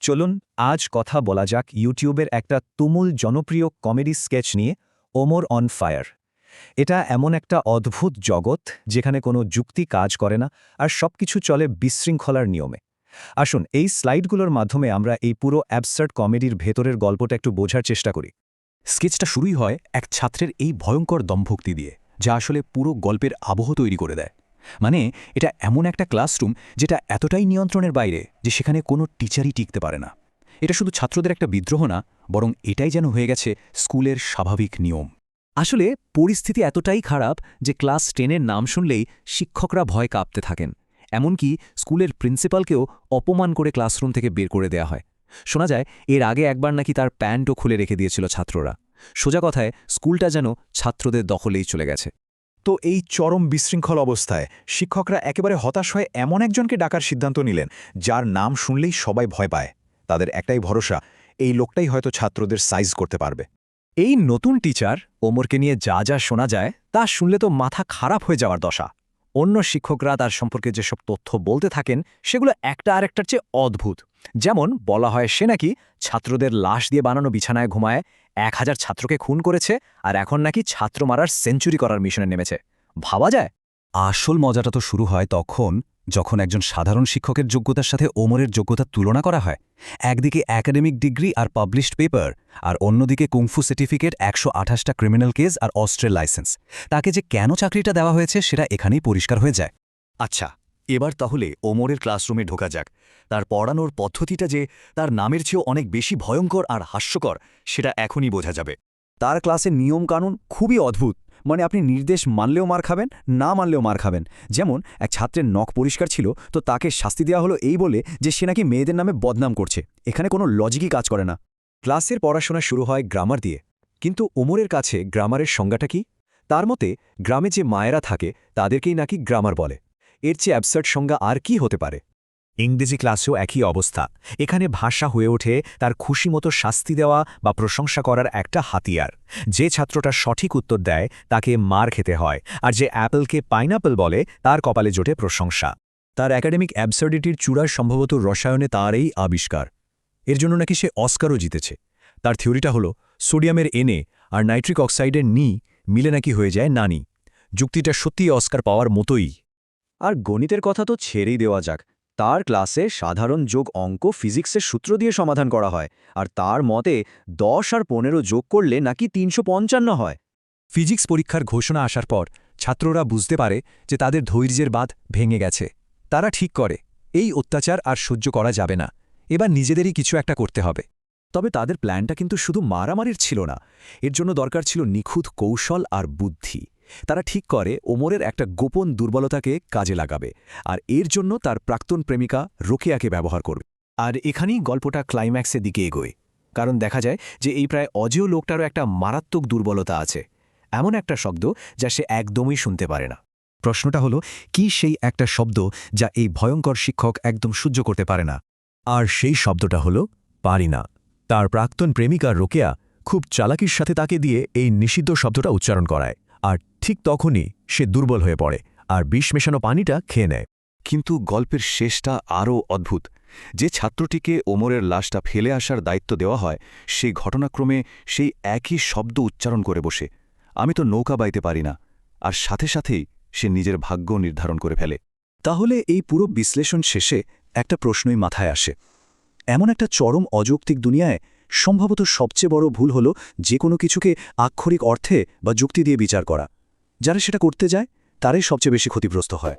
চলুন আজ কথা বলা যাক ইউটিউবের একটা তুমুল জনপ্রিয় কমেডি স্কেচ নিয়ে ওমর অন ফায়ার। এটা এমন একটা অদ্ভুত জগৎ যেখানে কোনো যুক্তি কাজ করে না আর সবকিছু চলে বিশৃঙ্খলার নিয়মে। আসুন এই স্লাইডগুলোর মাধ্যমে আমরা এই পুরো অ্যাবসার্ড কমেডির ভেতরের গল্পটা একটু বোঝার চেষ্টা করি। স্কেচটা শুরুই হয় এক ছাত্রের এই ভয়ঙ্কর দম্ভক্তি দিয়ে, যা আসলে পুরো গল্পের আবহ তৈরি করে দেয়। মানে এটা এমন একটা ক্লাসরুম যেটা এতটাই নিয়ন্ত্রণের বাইরে যে সেখানে কোনো টিচারই টিকতে পারে না। এটা শুধু ছাত্রদের একটা বিদ্রোহ না, বরং এটাই যেন হয়ে গেছে স্কুলের স্বাভাবিক নিয়ম। আসলে পরিস্থিতি এতটাই খারাপ যে ক্লাস 10-এর নাম শুনলেই শিক্ষকরা ভয় কাঁপতে থাকেন। এমনকি স্কুলের প্রিন্সিপালকেও অপমান করে ক্লাসরুম থেকে বের করে দেয়া হয়। শোনা যায় এর আগে একবার নাকি তার প্যান্টও খুলে রেখে দিয়েছিল ছাত্ররা। সোজা কথায় স্কুলটা যেন ছাত্রদের দখলেই চলে গেছে। তো এই চরম বিশৃঙ্খল অবস্থায় শিক্ষকরা একেবারে হতাশ হয়ে এমন একজনকে ডাকার সিদ্ধান্ত নিলেন যার নাম শুনলেই সবাই ভয় পায়। তাদের একটাই ভরসা, এই লোকটাই হয়তো ছাত্রদের সাইজ করতে পারবে। এই নতুন টিচার ওমরকে নিয়ে যা যা শোনা যায় তা শুনলে তো মাথা খারাপ হয়ে যাওয়ার দশা। অন্য শিক্ষকরা তার সম্পর্কে যেসব তথ্য বলতে থাকেন সেগুলো একটা আরেকটার চেয়ে অদ্ভুত। যেমন বলা হয় সে নাকি ছাত্রদের লাশ দিয়ে বানানো বিছানায় ঘুমায়, 1000 ছাত্রকে খুন করেছে, আর এখন নাকি ছাত্র মারার সেঞ্চুরি করার মিশনে নেমেছে। ভাবা যায়? আসল মজাটা তো শুরু হয় তখন যখন একজন সাধারণ শিক্ষকের যোগ্যতার সাথে ওমরের যোগ্যতার তুলনা করা হয়। একদিকে একাডেমিক ডিগ্রি আর পাবলিশড পেপার, আর অন্যদিকে কুংফু সার্টিফিকেট, 128টা ক্রিমিনাল কেস আর অস্ত্রের লাইসেন্স। তাকে যে কেন চাকরিটা দেওয়া হয়েছে সেটা এখানেই পরিষ্কার হয়ে যায়। আচ্ছা, এবার তাহলে ওমরের ক্লাসরুমে ঢোকা যাক। তার পড়ানোর পদ্ধতিটা যে তার নামের চেয়েও অনেক বেশি ভয়ঙ্কর আর হাস্যকর, সেটা এখনই বোঝা যাবে। তার ক্লাসের নিয়মকানুন খুবই অদ্ভুত। মানে আপনি নির্দেশ মানলেও মার খাবেন, না মানলেও মার খাবেন। যেমন এক ছাত্রের নখ পরিষ্কার ছিল, তো তাকে শাস্তি দেওয়া হলো এই বলে যে সে নাকি মেয়েদের নামে বদনাম করছে। এখানে কোনো লজিকই কাজ করে না। ক্লাসের পড়াশোনা শুরু হয় গ্রামার দিয়ে, কিন্তু ওমরের কাছে গ্রামারের সংজ্ঞাটা কি? তার মতে গ্রামে যে মায়েরা থাকে তাদেরকেই নাকি গ্রামার বলে। এর চেয়ে অ্যাবসার্ড সংজ্ঞা আর কি হতে পারে? ইংরেজি ক্লাসেও একই অবস্থা। এখানে ভাষা হয়ে ওঠে তার খুশিমতো শাস্তি দেওয়া বা প্রশংসা করার একটা হাতিয়ার। যে ছাত্রটা সঠিক উত্তর দেয় তাকে মার খেতে হয়, আর যে অ্যাপেলকে পাইনাপেল বলে তার কপালে জোটে প্রশংসা। তার একাডেমিক অ্যাবসার্ডিটির চূড়ার সম্ভবত রসায়নে তার এই আবিষ্কার। এর জন্য নাকি সে অস্কারও জিতেছে। তার থিওরিটা হলো সোডিয়ামের Na আর নাইট্রিক অক্সাইডের Ni মিলে নাকি হয়ে যায় নানি। যুক্তিটা সত্যিই অস্কার পাওয়ার মতোই। আর গণিতের কথা তো ছেড়েই দেওয়া যাক। তার ক্লাসে সাধারণ যোগ অঙ্ক ফিজিক্সের সূত্র দিয়ে সমাধান করা হয়, আর তার মতে 10 আর 15 যোগ করলে নাকি 355 হয়। ফিজিক্স পরীক্ষার ঘোষণা আসার পর ছাত্ররা বুঝতে পারে যে তাদের ধৈর্যের বাঁধ ভেঙে গেছে। তারা ঠিক করে এই অত্যাচার আর সহ্য করা যাবে না, এবার নিজেদেরই কিছু একটা করতে হবে। তবে তাদের প্ল্যানটা কিন্তু শুধু মারামারির ছিল না, এর জন্য দরকার ছিল নিখুঁত কৌশল আর বুদ্ধি। তারা ঠিক করে ওমরের একটা গোপন দুর্বলতাকে কাজে লাগাবে, আর এর জন্য তার প্রাক্তন প্রেমিকা রোকেয়াকে ব্যবহার করবে। আর এখানেই গল্পটা ক্লাইম্যাক্সের দিকে এগোয়, কারণ দেখা যায় যে এই প্রায় অজেয় লোকটারও একটা মারাত্মক দুর্বলতা আছে, এমন একটা শব্দ যা সে একদমই শুনতে পারে না। প্রশ্নটা হলো, কি সেই একটা শব্দ যা এই ভয়ঙ্কর শিক্ষক একদম সহ্য করতে পারে না? আর সেই শব্দটা হলো পারি না। তার প্রাক্তন প্রেমিকা রোকেয়া খুব চালাকির সাথে তাকে দিয়ে এই নিষিদ্ধ শব্দটা উচ্চারণ করায়, আর ঠিক তখনই সে দুর্বল হয়ে পড়ে আর বিষ মেশানো পানিটা খেয়ে নেয়। কিন্তু গল্পের শেষটা আরও অদ্ভুত। যে ছাত্রটিকে ওমরের লাশটা ফেলে আসার দায়িত্ব দেওয়া হয়, সেই ঘটনাক্রমে সেই একই শব্দ উচ্চারণ করে বসে, আমি তো নৌকা বাইতে পারি না, আর সাথে সাথেই সে নিজের ভাগ্য নির্ধারণ করে ফেলে। তাহলে এই পুরো বিশ্লেষণ শেষে একটা প্রশ্নই মাথায় আসে। এমন একটা চরম অযৌক্তিক দুনিয়ায় সম্ভবত সবচেয়ে বড় ভুল হলো যে কোনো কিছুকে আক্ষরিক অর্থে বা যুক্তি দিয়ে বিচার করা। যারা সেটা করতে যায় তারাই সবচেয়ে বেশি ক্ষতিগ্রস্ত হয়।